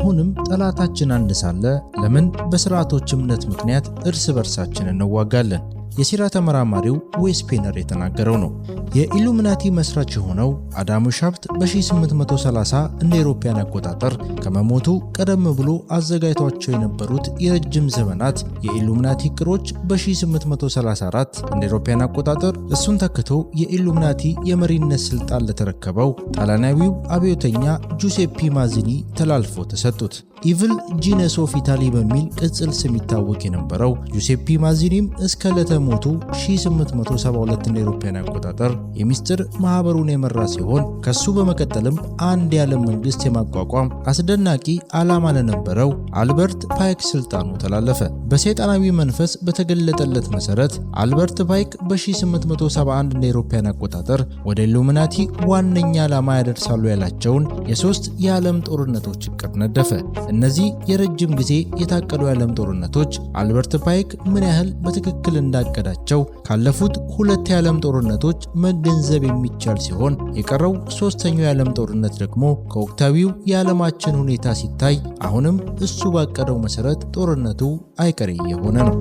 አሁንም ጠላታችን አንድ ሳለ ለምን በስርዓቶች እምነት ምክንያት እርስ በርሳችን እንዋጋለን? የሴራ ተመራማሪው ዌስ ፔነር የተናገረው ነው። የኢሉሚናቲ መስራች የሆነው አዳም ሻፍት በ1830 እንደ አውሮፓውያን አቆጣጠር ከመሞቱ ቀደም ብሎ አዘጋጅቷቸው የነበሩት የረጅም ዘመናት የኢሉሚናቲ እቅዶች በ1834 እንደ አውሮፓውያን አቆጣጠር እሱን ተክቶ የኢሉሚናቲ የመሪነት ስልጣን ለተረከበው ጣሊያናዊው አብዮተኛ ጁሴፒ ማዚኒ ተላልፎ ተሰጡት። ኢቭል ጂነስ ኦፍ ኢታሊ በሚል ቅጽል ስም ይታወቅ የነበረው ጁሴፒ ማዚኒም እስከ ለተሞቱ 1872 እንደ አውሮፓውያን አቆጣጠር የሚስጥር ማህበሩን የመራ ሲሆን ከሱ በመቀጠልም አንድ የዓለም መንግስት የማቋቋም አስደናቂ ዓላማ ለነበረው አልበርት ፓይክ ስልጣኑ ተላለፈ። በሰይጣናዊ መንፈስ በተገለጠለት መሰረት አልበርት ፓይክ በ1871 እንደ አውሮፓውያን አቆጣጠር ወደ ኢሉሚናቲ ዋነኛ ዓላማ ያደርሳሉ ያላቸውን የሶስት የዓለም ጦርነቶች እቅድ ነደፈ። እነዚህ የረጅም ጊዜ የታቀዱ የዓለም ጦርነቶች አልበርት ፓይክ ምን ያህል በትክክል እንዳቀዳቸው ካለፉት ሁለት የዓለም ጦርነቶች መገንዘብ የሚቻል ሲሆን የቀረው ሶስተኛው የዓለም ጦርነት ደግሞ ከወቅታዊው የዓለማችን ሁኔታ ሲታይ አሁንም እሱ ባቀደው መሰረት ጦርነቱ አይቀሬ የሆነ ነው።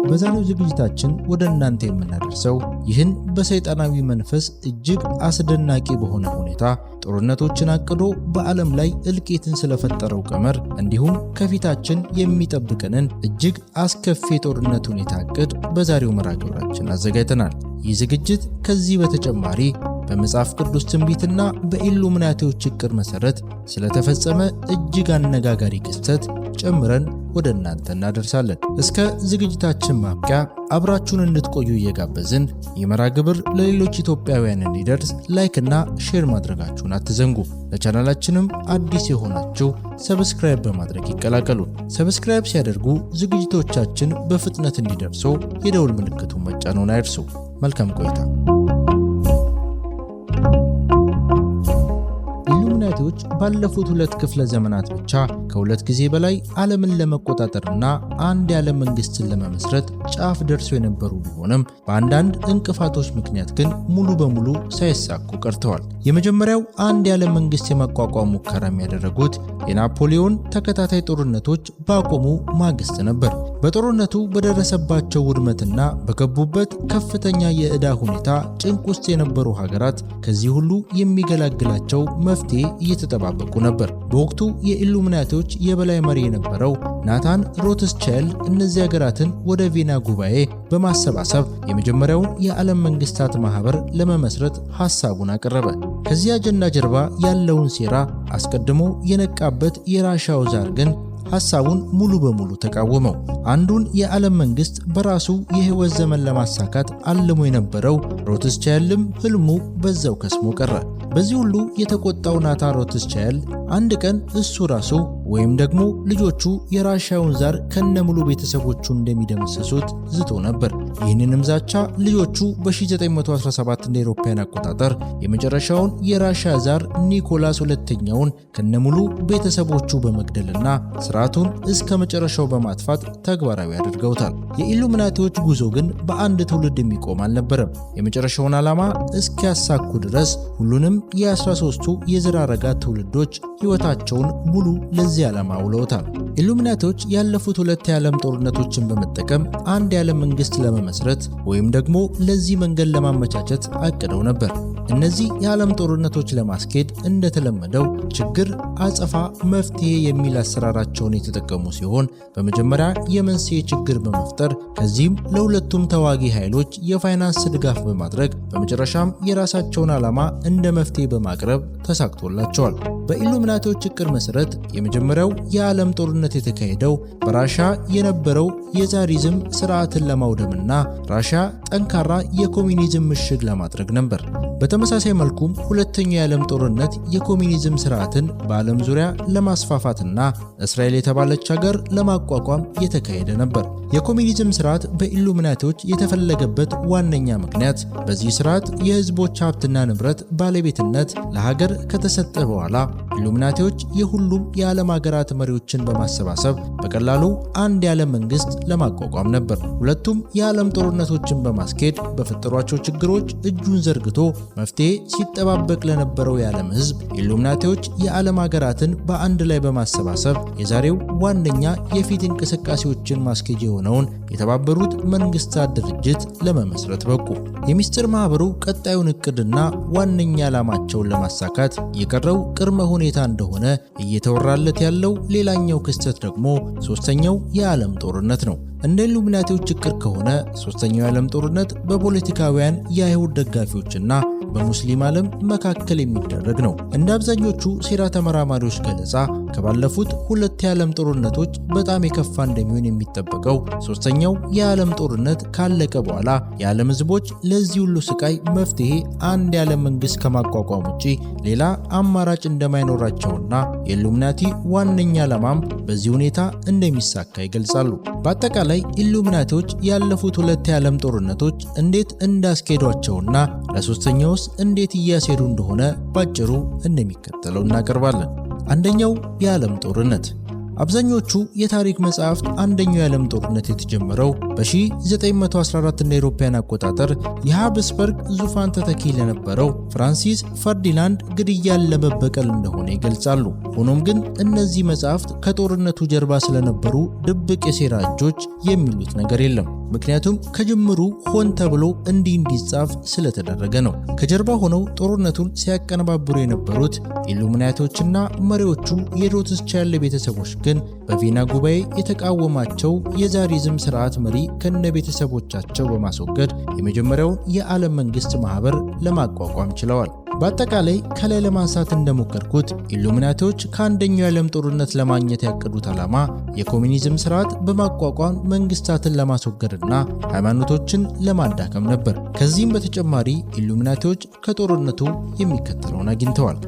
በዛሬው ዝግጅታችን ወደ እናንተ የምናደርሰው ይህን በሰይጣናዊ መንፈስ እጅግ አስደናቂ በሆነ ሁኔታ ጦርነቶችን አቅዶ በዓለም ላይ እልቂትን ስለፈጠረው ቀመር እንዲሁም ከፊታችን የሚጠብቀንን እጅግ አስከፊ የጦርነት ሁኔታ እቅድ በዛሬው መርሃ ግብራችን አዘጋጅተናል። ይህ ዝግጅት ከዚህ በተጨማሪ በመጽሐፍ ቅዱስ ትንቢትና በኢሉሚናቲዎች እቅድ መሰረት ስለተፈጸመ እጅግ አነጋጋሪ ክስተት ጨምረን ወደ እናንተ እናደርሳለን። እስከ ዝግጅታችን ማብቂያ አብራችሁን እንድትቆዩ እየጋበዝን የመርሃ ግብር ለሌሎች ኢትዮጵያውያን እንዲደርስ ላይክ እና ሼር ማድረጋችሁን አትዘንጉ። ለቻናላችንም አዲስ የሆናችሁ ሰብስክራይብ በማድረግ ይቀላቀሉ። ሰብስክራይብ ሲያደርጉ ዝግጅቶቻችን በፍጥነት እንዲደርሱ የደውል ምልክቱን መጫኑን አይርሱ። መልካም ቆይታ። ኢሉሚናቲዎች ባለፉት ሁለት ክፍለ ዘመናት ብቻ ከሁለት ጊዜ በላይ ዓለምን ለመቆጣጠርና አንድ የዓለም መንግስትን ለመመስረት ጫፍ ደርሰው የነበሩ ቢሆንም በአንዳንድ እንቅፋቶች ምክንያት ግን ሙሉ በሙሉ ሳይሳኩ ቀርተዋል። የመጀመሪያው አንድ የዓለም መንግስት የማቋቋም ሙከራ ያደረጉት የናፖሊዮን ተከታታይ ጦርነቶች ባቆሙ ማግስት ነበር። በጦርነቱ በደረሰባቸው ውድመትና በገቡበት ከፍተኛ የዕዳ ሁኔታ ጭንቅ ውስጥ የነበሩ ሀገራት ከዚህ ሁሉ የሚገላግላቸው መፍትሄ እየተጠባበቁ ነበር። በወቅቱ የኢሉሚናቲዎች የበላይ መሪ የነበረው ናታን ሮትስቻይልድ እነዚህ ሀገራትን ወደ ቪየና ጉባኤ በማሰባሰብ የመጀመሪያውን የዓለም መንግስታት ማህበር ለመመስረት ሐሳቡን አቀረበ። ከዚህ አጀንዳ ጀርባ ያለውን ሴራ አስቀድሞ የነቃበት የራሻው ዛር ግን ሐሳቡን ሙሉ በሙሉ ተቃወመው። አንዱን የዓለም መንግስት በራሱ የህይወት ዘመን ለማሳካት አልሞ የነበረው ሮትስቻይልድም ህልሙ በዛው ከስሞ ቀረ። በዚህ ሁሉ የተቆጣው ናታን ሮትስቻይልድ አንድ ቀን እሱ ራሱ ወይም ደግሞ ልጆቹ የራሻውን ዛር ከነሙሉ ቤተሰቦቹ እንደሚደመሰሱት ዝቶ ነበር። ይህንንም ዛቻ ልጆቹ በ1917 እንደ አውሮፓውያን አቆጣጠር የመጨረሻውን የራሻ ዛር ኒኮላስ ሁለተኛውን ከነሙሉ ቤተሰቦቹ በመግደልና ስርዓቱን እስከ መጨረሻው በማጥፋት ተግባራዊ አድርገውታል። የኢሉሚናቲዎች ጉዞ ግን በአንድ ትውልድ የሚቆም አልነበረም። የመጨረሻውን ዓላማ እስኪያሳኩ ድረስ ሁሉንም የ13ቱ የዘር ሐረጋት ትውልዶች ህይወታቸውን ሙሉ ለዚህ ዓላማ ውለውታል። ኢሉሚናቲዎች ያለፉት ሁለት የዓለም ጦርነቶችን በመጠቀም አንድ የዓለም መንግስት ለመመስረት ወይም ደግሞ ለዚህ መንገድ ለማመቻቸት አቅደው ነበር። እነዚህ የዓለም ጦርነቶች ለማስኬድ እንደተለመደው ችግር አጸፋ መፍትሄ የሚል አሰራራቸውን የተጠቀሙ ሲሆን በመጀመሪያ የመንስኤ ችግር በመፍጠር ከዚህም ለሁለቱም ተዋጊ ኃይሎች የፋይናንስ ድጋፍ በማድረግ በመጨረሻም የራሳቸውን ዓላማ እንደ መፍትሄ በማቅረብ ተሳክቶላቸዋል። በኢሉሚናቲዎች እቅድ መሰረት የመጀመሪያው የዓለም ጦርነት የተካሄደው በራሻ የነበረው የዛሪዝም ስርዓትን ለማውደምና ራሻ ጠንካራ የኮሚኒዝም ምሽግ ለማድረግ ነበር። በተመሳሳይ መልኩም ሁለተኛው የዓለም ጦርነት የኮሚኒዝም ስርዓትን በዓለም ዙሪያ ለማስፋፋትና እስራኤል የተባለች ሀገር ለማቋቋም የተካሄደ ነበር። የኮሚኒዝም ስርዓት በኢሉሚናቲዎች የተፈለገበት ዋነኛ ምክንያት በዚህ ስርዓት የህዝቦች ሀብትና ንብረት ባለቤትነት ለሀገር ከተሰጠ በኋላ ኢሉሚናቲዎች የሁሉም የዓለም ሀገራት መሪዎችን በማሰባሰብ በቀላሉ አንድ የዓለም መንግስት ለማቋቋም ነበር። ሁለቱም የዓለም ጦርነቶችን በማስኬድ በፈጠሯቸው ችግሮች እጁን ዘርግቶ መፍትሄ ሲጠባበቅ ለነበረው የዓለም ሕዝብ ኢሉሚናቲዎች የዓለም ሀገራትን በአንድ ላይ በማሰባሰብ የዛሬው ዋነኛ የፊት እንቅስቃሴዎችን ማስኬጅ የሆነውን የተባበሩት መንግስታት ድርጅት ለመመስረት በቁ። የሚስጥር ማህበሩ ቀጣዩን እቅድና ዋነኛ ዓላማቸውን ለማሳካት የቀረው ቅድመ ሁኔታ እንደሆነ እየተወራለት ያለው ሌላኛው ክስተት ደግሞ ሶስተኛው የዓለም ጦርነት ነው። እንደ ኢሉሚናቲዎች እቅድ ከሆነ ሶስተኛው የዓለም ጦርነት በፖለቲካውያን የአይሁድ ደጋፊዎችና በሙስሊም ዓለም መካከል የሚደረግ ነው። እንደ አብዛኞቹ ሴራ ተመራማሪዎች ገለጻ ከባለፉት ሁለት የዓለም ጦርነቶች በጣም የከፋ እንደሚሆን የሚጠበቀው ሶስተኛው የዓለም ጦርነት ካለቀ በኋላ የዓለም ህዝቦች ለዚህ ሁሉ ስቃይ መፍትሄ አንድ የዓለም መንግስት ከማቋቋም ውጪ ሌላ አማራጭ እንደማይኖራቸውና የኢሉሚናቲ ዋነኛ ዓላማም በዚህ ሁኔታ እንደሚሳካ ይገልጻሉ። በአጠቃላይ ኢሉሚናቲዎች ያለፉት ሁለት የዓለም ጦርነቶች እንዴት እንዳስኬዷቸውና ለሶስተኛውስ እንዴት እያስሄዱ እንደሆነ ባጭሩ እንደሚከተለው እናቀርባለን። አንደኛው የዓለም ጦርነት። አብዛኞቹ የታሪክ መጻሕፍት አንደኛው የዓለም ጦርነት የተጀመረው በ1914 እንደ አውሮፓውያን አቆጣጠር የሃብስበርግ ዙፋን ተተኪ ለነበረው ፍራንሲስ ፈርዲናንድ ግድያን ለመበቀል እንደሆነ ይገልጻሉ። ሆኖም ግን እነዚህ መጻሕፍት ከጦርነቱ ጀርባ ስለነበሩ ድብቅ የሴራ እጆች የሚሉት ነገር የለም። ምክንያቱም ከጅምሩ ሆን ተብሎ እንዲጻፍ ስለተደረገ ነው። ከጀርባ ሆነው ጦርነቱን ሲያቀነባብሩ የነበሩት ኢሉሚናቲዎችና መሪዎቹ የሮትስቻይልድ ቤተሰቦች ግን በቪና ጉባኤ የተቃወማቸው የዛሪዝም ስርዓት መሪ ከነ ቤተሰቦቻቸው በማስወገድ የመጀመሪያውን የዓለም መንግስት ማህበር ለማቋቋም ችለዋል። በአጠቃላይ ከላይ ለማንሳት እንደሞከርኩት ኢሉሚናቲዎች ከአንደኛው የዓለም ጦርነት ለማግኘት ያቀዱት ዓላማ የኮሙኒዝም ስርዓት በማቋቋም መንግስታትን ለማስወገድና ሃይማኖቶችን ለማዳከም ነበር። ከዚህም በተጨማሪ ኢሉሚናቲዎች ከጦርነቱ የሚከተለውን አግኝተዋል።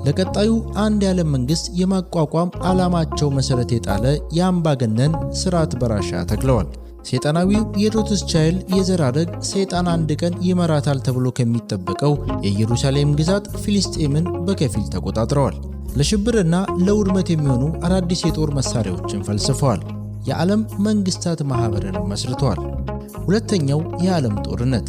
ለቀጣዩ አንድ የዓለም መንግስት የማቋቋም ዓላማቸው መሰረት የጣለ የአምባገነን ስርዓት በራሻ ተክለዋል። ሰይጣናዊው የሮትስቻይልድ የዘር ሐረግ ሰይጣን አንድ ቀን ይመራታል ተብሎ ከሚጠበቀው የኢየሩሳሌም ግዛት ፊልስጤምን በከፊል ተቆጣጥረዋል። ለሽብርና ለውድመት የሚሆኑ አዳዲስ የጦር መሳሪያዎችን ፈልስፈዋል። የዓለም መንግስታት ማህበርን መስርተዋል። ሁለተኛው የዓለም ጦርነት።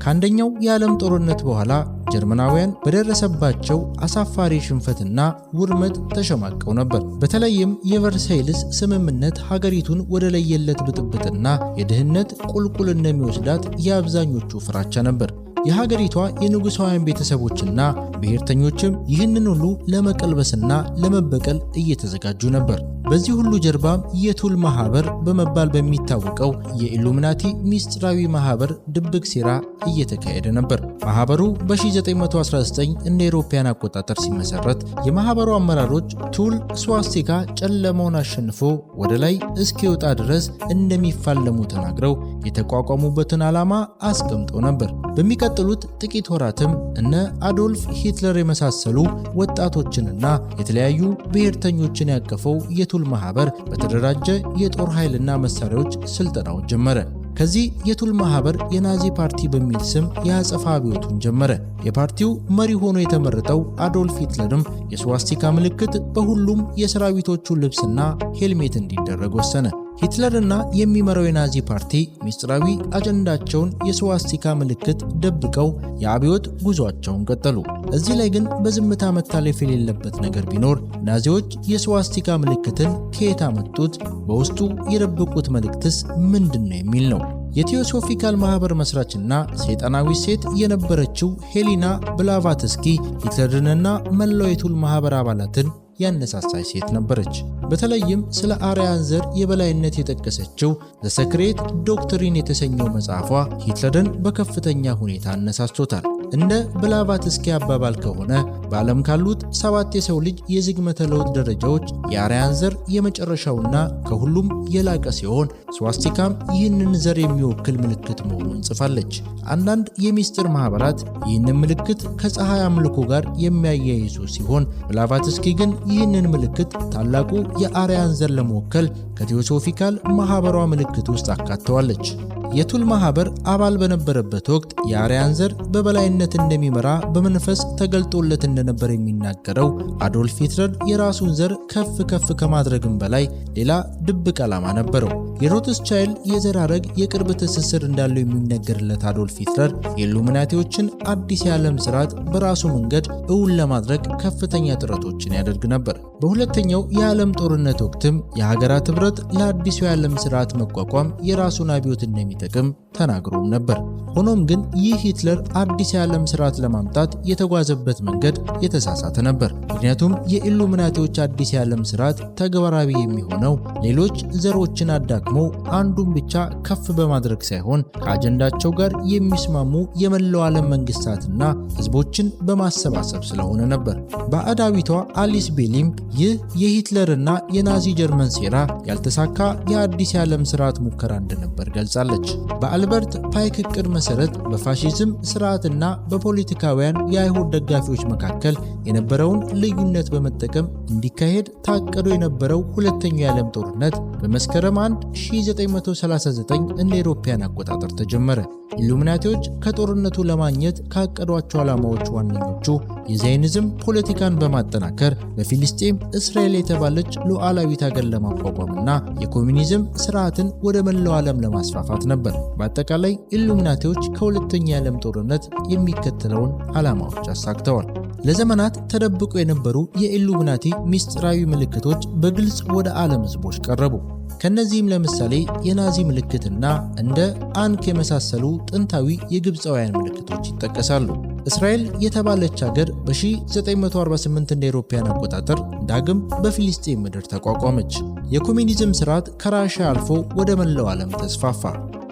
ከአንደኛው የዓለም ጦርነት በኋላ ጀርመናውያን በደረሰባቸው አሳፋሪ ሽንፈትና ውድመት ተሸማቀው ነበር። በተለይም የቨርሳይልስ ስምምነት ሀገሪቱን ወደ ለየለት ብጥብጥና የድህነት ቁልቁል እንደሚወስዳት የአብዛኞቹ ፍራቻ ነበር። የሀገሪቷ የንጉሳውያን ቤተሰቦችና ብሔርተኞችም ይህንን ሁሉ ለመቀልበስና ለመበቀል እየተዘጋጁ ነበር። በዚህ ሁሉ ጀርባም የቱል ማህበር በመባል በሚታወቀው የኢሉሚናቲ ሚስጥራዊ ማህበር ድብቅ ሴራ እየተካሄደ ነበር። ማህበሩ በ1919 እንደ አውሮፓውያን አቆጣጠር ሲመሰረት የማህበሩ አመራሮች ቱል ስዋስቲካ ጨለማውን አሸንፎ ወደ ላይ እስኪወጣ ድረስ እንደሚፋለሙ ተናግረው የተቋቋሙበትን ዓላማ አስቀምጠው ነበር። በሚቀጥሉት ጥቂት ወራትም እነ አዶልፍ ሂትለር የመሳሰሉ ወጣቶችንና የተለያዩ ብሔርተኞችን ያቀፈው የቱል ማህበር በተደራጀ የጦር ኃይልና መሳሪያዎች ስልጠናውን ጀመረ። ከዚህ የቱል ማህበር የናዚ ፓርቲ በሚል ስም የአጸፋ አብዮቱን ጀመረ። የፓርቲው መሪ ሆኖ የተመረጠው አዶልፍ ሂትለርም የስዋስቲካ ምልክት በሁሉም የሰራዊቶቹ ልብስና ሄልሜት እንዲደረግ ወሰነ። ሂትለርና የሚመራው የናዚ ፓርቲ ሚስጥራዊ አጀንዳቸውን የስዋስቲካ ምልክት ደብቀው የአብዮት ጉዟቸውን ቀጠሉ። እዚህ ላይ ግን በዝምታ መታለፍ የሌለበት ነገር ቢኖር ናዚዎች የስዋስቲካ ምልክትን ከየት አመጡት፣ በውስጡ የደበቁት መልእክትስ ምንድነው የሚል ነው። የቴዎሶፊካል ማህበር መስራችና ሰይጣናዊ ሴት የነበረችው ሄሊና ብላቫትስኪ ሂትለርንና መላው የቱል ማህበር አባላትን ያነሳሳች ሴት ነበረች። በተለይም ስለ አርያን ዘር የበላይነት የጠቀሰችው ዘ ሰክሬት ዶክትሪን የተሰኘው መጽሐፏ ሂትለርን በከፍተኛ ሁኔታ አነሳስቶታል። እንደ ብላቫትስኪ አባባል ከሆነ በዓለም ካሉት 7 የሰው ልጅ የዝግመተ ለውጥ ደረጃዎች የአርያን ዘር የመጨረሻውና ከሁሉም የላቀ ሲሆን ስዋስቲካም ይህንን ዘር የሚወክል ምልክት መሆኑን ጽፋለች። አንዳንድ የሚስጥር ማህበራት ይህንን ምልክት ከፀሐይ አምልኮ ጋር የሚያያይዙ ሲሆን ብላቫትስኪ ግን ይህንን ምልክት ታላቁ የአርያን ዘር ለመወከል ከቴዎሶፊካል ማህበሯ ምልክት ውስጥ አካተዋለች። የቱል ማህበር አባል በነበረበት ወቅት የአርያን ዘር በበላይነት እንደሚመራ በመንፈስ ተገልጦለት እንደነበር የሚናገረው አዶልፍ ሂትለር የራሱን ዘር ከፍ ከፍ ከማድረግም በላይ ሌላ ድብቅ ዓላማ ነበረው። የሮትስቻይልድ የዘር ሐረግ የቅርብ ትስስር እንዳለው የሚነገርለት አዶልፍ ሂትለር የኢሉሚናቲዎችን አዲስ የዓለም ስርዓት በራሱ መንገድ እውን ለማድረግ ከፍተኛ ጥረቶችን ያደርግ ነበር። በሁለተኛው የዓለም ጦርነት ወቅትም የሀገራት ህብረት ለአዲሱ የዓለም ስርዓት መቋቋም የራሱን አብዮት እንደሚጠቅም ተናግሮም ነበር። ሆኖም ግን ይህ ሂትለር አዲስ የዓለም ስርዓት ለማምጣት የተጓዘበት መንገድ የተሳሳተ ነበር። ምክንያቱም የኢሉሚናቲዎች አዲስ የዓለም ስርዓት ተግባራዊ የሚሆነው ሌሎች ዘሮችን አዳክሞ አንዱን ብቻ ከፍ በማድረግ ሳይሆን ከአጀንዳቸው ጋር የሚስማሙ የመላው ዓለም መንግስታትና ህዝቦችን በማሰባሰብ ስለሆነ ነበር። ባዕዳዊቷ አሊስ ቤሊም ይህ የሂትለርና የናዚ ጀርመን ሴራ ያልተሳካ የአዲስ የዓለም ስርዓት ሙከራ እንደነበር ገልጻለች። በአልበርት ፓይክ እቅድ መሰረት በፋሺዝም ስርዓትና በፖለቲካውያን የአይሁድ ደጋፊዎች መካከል የነበረውን ልዩነት በመጠቀም እንዲካሄድ ታቅዶ የነበረው ሁለተኛው የዓለም ጦርነት በመስከረም 1 1939 እንደ አውሮፓውያን አቆጣጠር ተጀመረ። ኢሉሚናቲዎች ከጦርነቱ ለማግኘት ካቀዷቸው ዓላማዎች ዋነኞቹ የዛይኒዝም ፖለቲካን በማጠናከር በፊልስጤም እስራኤል የተባለች ሉዓላዊት ሀገር ለማቋቋምና የኮሚኒዝም ስርዓትን ወደ መላው ዓለም ለማስፋፋት ነበር። በአጠቃላይ ኢሉሚናቲዎች ከሁለተኛው የዓለም ጦርነት የሚከተለውን ዓላማዎች አሳክተዋል። ለዘመናት ተደብቆ የነበሩ የኢሉሚናቲ ሚስጥራዊ ምልክቶች በግልጽ ወደ ዓለም ህዝቦች ቀረቡ። ከነዚህም ለምሳሌ የናዚ ምልክትና እንደ አንክ የመሳሰሉ ጥንታዊ የግብፃውያን ምልክቶች ይጠቀሳሉ። እስራኤል የተባለች ሀገር በ1948 እንደ አውሮፓውያን አቆጣጠር ዳግም በፊልስጤም ምድር ተቋቋመች። የኮሚኒዝም ስርዓት ከራሽያ አልፎ ወደ መላው ዓለም ተስፋፋ።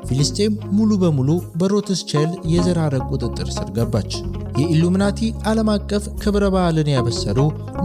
ፊልስጤም ሙሉ በሙሉ በሮትስቻይልድ የዘር ሐረግ ቁጥጥር ስር ገባች። የኢሉሚናቲ ዓለም አቀፍ ክብረ በዓልን ያበሰሩ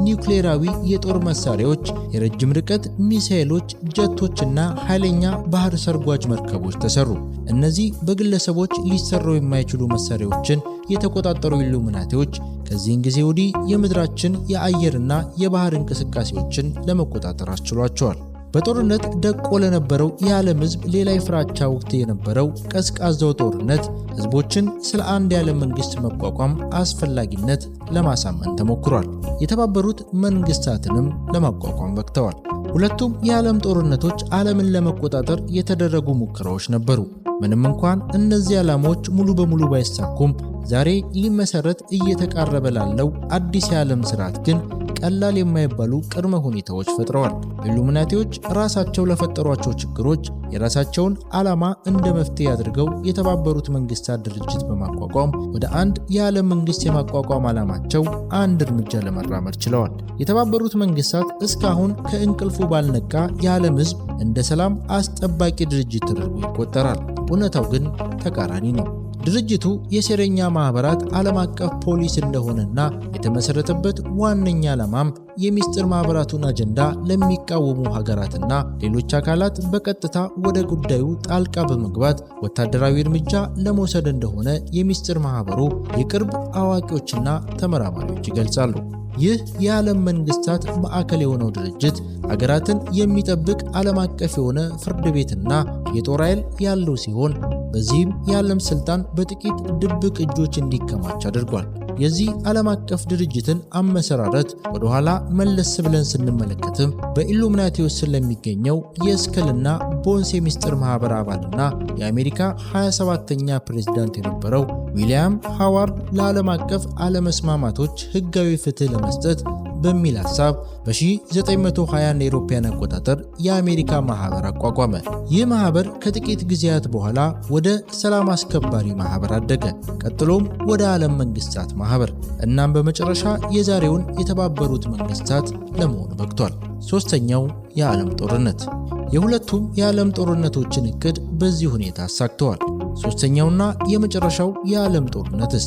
ኒውክሌራዊ የጦር መሳሪያዎች፣ የረጅም ርቀት ሚሳኤሎች፣ ጀቶችና ኃይለኛ ባህር ሰርጓጅ መርከቦች ተሰሩ። እነዚህ በግለሰቦች ሊሰሩ የማይችሉ መሳሪያዎችን የተቆጣጠሩ ኢሉሚናቲዎች ከዚህን ጊዜ ወዲህ የምድራችን የአየርና የባህር እንቅስቃሴዎችን ለመቆጣጠር አስችሏቸዋል። በጦርነት ደቆ ለነበረው የዓለም ህዝብ ሌላ የፍራቻ ወቅት የነበረው ቀዝቃዛው ጦርነት ህዝቦችን ስለ አንድ የዓለም መንግስት መቋቋም አስፈላጊነት ለማሳመን ተሞክሯል። የተባበሩት መንግስታትንም ለማቋቋም በቅተዋል። ሁለቱም የዓለም ጦርነቶች ዓለምን ለመቆጣጠር የተደረጉ ሙከራዎች ነበሩ። ምንም እንኳን እነዚህ ዓላማዎች ሙሉ በሙሉ ባይሳኩም ዛሬ ሊመሰረት እየተቃረበ ላለው አዲስ የዓለም ስርዓት ግን ቀላል የማይባሉ ቅድመ ሁኔታዎች ፈጥረዋል። ኢሉሚናቲዎች ራሳቸው ለፈጠሯቸው ችግሮች የራሳቸውን ዓላማ እንደ መፍትሄ አድርገው የተባበሩት መንግስታት ድርጅት በማቋቋም ወደ አንድ የዓለም መንግስት የማቋቋም ዓላማቸው አንድ እርምጃ ለመራመድ ችለዋል። የተባበሩት መንግስታት እስካሁን ከእንቅልፉ ባልነቃ የዓለም ህዝብ እንደ ሰላም አስጠባቂ ድርጅት ተደርጎ ይቆጠራል። እውነታው ግን ተቃራኒ ነው። ድርጅቱ የሴረኛ ማህበራት ዓለም አቀፍ ፖሊስ እንደሆነና የተመሰረተበት ዋነኛ ዓላማም የሚስጥር ማህበራቱን አጀንዳ ለሚቃወሙ ሀገራትና ሌሎች አካላት በቀጥታ ወደ ጉዳዩ ጣልቃ በመግባት ወታደራዊ እርምጃ ለመውሰድ እንደሆነ የሚስጥር ማህበሩ የቅርብ አዋቂዎችና ተመራማሪዎች ይገልጻሉ። ይህ የዓለም መንግስታት ማዕከል የሆነው ድርጅት ሀገራትን የሚጠብቅ ዓለም አቀፍ የሆነ ፍርድ ቤትና የጦር ኃይል ያለው ሲሆን በዚህም የዓለም ስልጣን በጥቂት ድብቅ እጆች እንዲከማች አድርጓል። የዚህ ዓለም አቀፍ ድርጅትን አመሰራረት ወደ ኋላ መለስ ብለን ስንመለከትም በኢሉሚናቲ ውስጥ ስለሚገኘው የስከልና ቦንስ የሚስጥር ማህበር አባልና የአሜሪካ 27ኛ ፕሬዝዳንት የነበረው ዊሊያም ሃዋርድ ለዓለም አቀፍ አለመስማማቶች ህጋዊ ፍትህ ለመስጠት በሚል ሐሳብ በ1920 የአውሮፓውያን አቆጣጠር የአሜሪካ ማህበር አቋቋመ። ይህ ማህበር ከጥቂት ጊዜያት በኋላ ወደ ሰላም አስከባሪ ማህበር አደገ። ቀጥሎም ወደ ዓለም መንግስታት ማህበር እናም በመጨረሻ የዛሬውን የተባበሩት መንግስታት ለመሆን በቅቷል። ሶስተኛው የዓለም ጦርነት። የሁለቱም የዓለም ጦርነቶችን እቅድ በዚህ ሁኔታ አሳክተዋል። ሶስተኛውና የመጨረሻው የዓለም ጦርነትስ?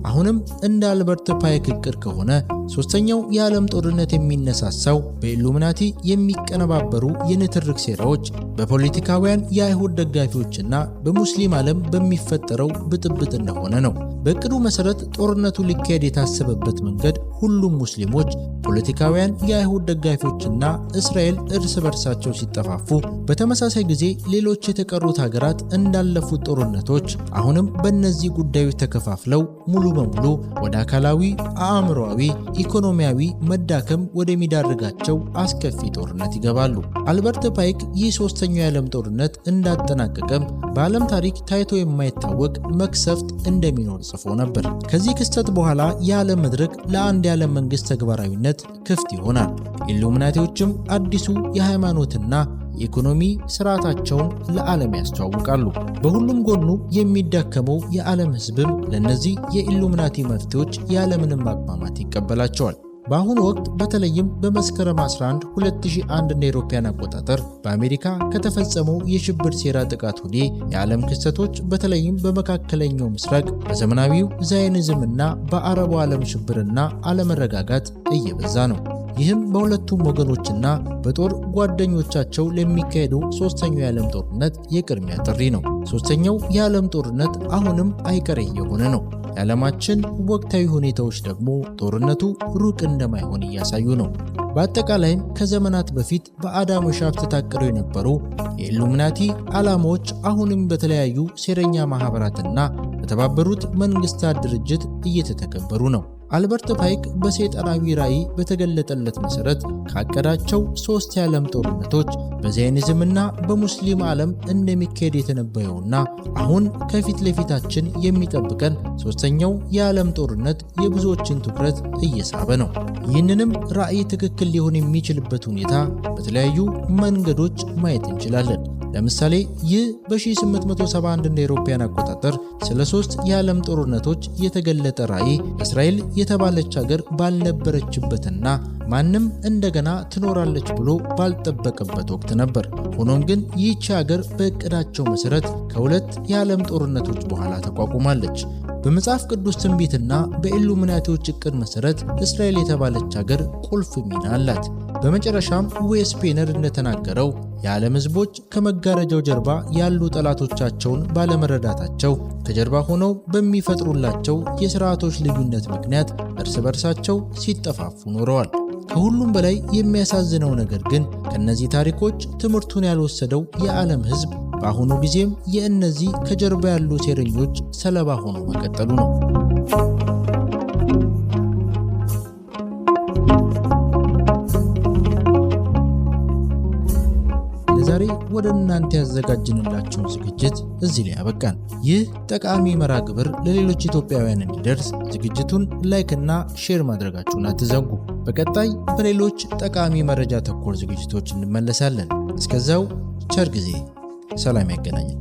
አሁንም እንደ አልበርት ፓይክ እቅድ ከሆነ ሶስተኛው የዓለም ጦርነት የሚነሳሳው በኢሉሚናቲ የሚቀነባበሩ የንትርክ ሴራዎች፣ በፖለቲካውያን የአይሁድ ደጋፊዎችና በሙስሊም ዓለም በሚፈጠረው ብጥብጥ እንደሆነ ነው። በእቅዱ መሰረት ጦርነቱ ሊካሄድ የታሰበበት መንገድ ሁሉም ሙስሊሞች፣ ፖለቲካውያን የአይሁድ ደጋፊዎችና እስራኤል እርስ በርሳቸው ሲጠፋፉ፣ በተመሳሳይ ጊዜ ሌሎች የተቀሩት ሀገራት እንዳለፉት ጦርነቶች አሁንም በእነዚህ ጉዳዮች ተከፋፍለው ሙሉ በሙሉ ወደ አካላዊ፣ አእምሮአዊ፣ ኢኮኖሚያዊ መዳከም ወደሚዳርጋቸው አስከፊ ጦርነት ይገባሉ። አልበርት ፓይክ ይህ ሶስተኛው የዓለም ጦርነት እንዳጠናቀቀም በዓለም ታሪክ ታይቶ የማይታወቅ መክሰፍት እንደሚኖር ጽፎ ነበር። ከዚህ ክስተት በኋላ የዓለም መድረክ ለአንድ የዓለም መንግስት ተግባራዊነት ክፍት ይሆናል። ኢሉሚናቲዎችም አዲሱ የሃይማኖትና የኢኮኖሚ ስርዓታቸውን ለዓለም ያስተዋውቃሉ። በሁሉም ጎኑ የሚዳከመው የዓለም ህዝብም ለነዚህ የኢሉሚናቲ መፍትሄዎች ያለምንም ማቅማማት ይቀበላቸዋል። በአሁኑ ወቅት በተለይም በመስከረም 11 2001 እንደ አውሮፓውያን አቆጣጠር በአሜሪካ ከተፈጸመው የሽብር ሴራ ጥቃት ወዲህ የዓለም ክስተቶች በተለይም በመካከለኛው ምስራቅ በዘመናዊው ዛዮኒዝምና በአረቡ ዓለም ሽብርና አለመረጋጋት እየበዛ ነው። ይህም በሁለቱም ወገኖችና በጦር ጓደኞቻቸው ለሚካሄደው ሶስተኛው የዓለም ጦርነት የቅድሚያ ጥሪ ነው። ሶስተኛው የዓለም ጦርነት አሁንም አይቀሬ የሆነ ነው። የዓለማችን ወቅታዊ ሁኔታዎች ደግሞ ጦርነቱ ሩቅ እንደማይሆን እያሳዩ ነው። በአጠቃላይም ከዘመናት በፊት በአዳም ሻፍት ታቅደው የነበሩ የኢሉሚናቲ ዓላማዎች አሁንም በተለያዩ ሴረኛ ማህበራትና በተባበሩት መንግስታት ድርጅት እየተተገበሩ ነው። አልበርት ፓይክ በሰይጣናዊ ራዕይ በተገለጠለት መሰረት ካቀዳቸው 3 የዓለም ጦርነቶች በዛዮኒዝምና በሙስሊም ዓለም እንደሚካሄድ የተነበየውና አሁን ከፊት ለፊታችን የሚጠብቀን ሶስተኛው የዓለም ጦርነት የብዙዎችን ትኩረት እየሳበ ነው። ይህንንም ራዕይ ትክክል ሊሆን የሚችልበት ሁኔታ በተለያዩ መንገዶች ማየት እንችላለን። ለምሳሌ ይህ በ1871 እንደ አውሮፓውያን አቆጣጠር ስለ 3 የዓለም ጦርነቶች የተገለጠ ራዕይ እስራኤል የተባለች ሀገር ባልነበረችበትና ማንም እንደገና ትኖራለች ብሎ ባልጠበቀበት ወቅት ነበር። ሆኖም ግን ይህች ሀገር በእቅዳቸው መሰረት ከ2 የዓለም ጦርነቶች በኋላ ተቋቁማለች። በመጽሐፍ ቅዱስ ትንቢትና በኢሉሚናቲዎች እቅድ መሰረት እስራኤል የተባለች ሀገር ቁልፍ ሚና አላት። በመጨረሻም ዌስ ፔነር እንደተናገረው የዓለም ሕዝቦች ከመጋረጃው ጀርባ ያሉ ጠላቶቻቸውን ባለመረዳታቸው ከጀርባ ሆነው በሚፈጥሩላቸው የሥርዓቶች ልዩነት ምክንያት እርስ በርሳቸው ሲጠፋፉ ኖረዋል። ከሁሉም በላይ የሚያሳዝነው ነገር ግን ከነዚህ ታሪኮች ትምህርቱን ያልወሰደው የዓለም ሕዝብ በአሁኑ ጊዜም የእነዚህ ከጀርባ ያሉ ሴረኞች ሰለባ ሆኖ መቀጠሉ ነው። ለዛሬ ወደ እናንተ ያዘጋጅንላችሁን ዝግጅት እዚህ ላይ ያበቃን። ይህ ጠቃሚ መርሃ ግብር ለሌሎች ኢትዮጵያውያን እንዲደርስ ዝግጅቱን ላይክ እና ሼር ማድረጋችሁን አትዘንጉ። በቀጣይ በሌሎች ጠቃሚ መረጃ ተኮር ዝግጅቶች እንመለሳለን። እስከዛው ቸር ጊዜ፣ ሰላም ያገናኘን።